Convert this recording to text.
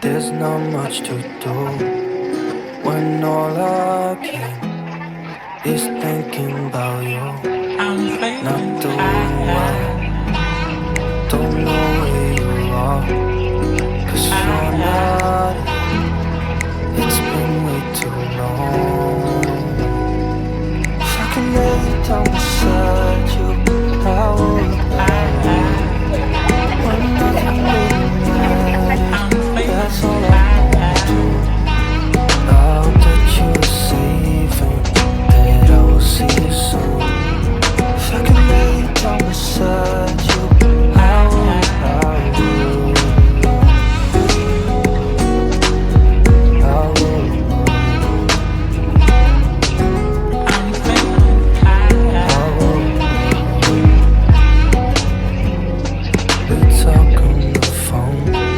There's not much to do when all I can is thinking about you. Not the way, don't know where you are, 'cause you're not here. It's been way too long. If I can lay down beside you, I would. When nothing really matters, that's all I wanna do. I hope that you're safe and that I will see you soon. If I can lay down beside you, I would, I would, I would, I would. We talk on the phone.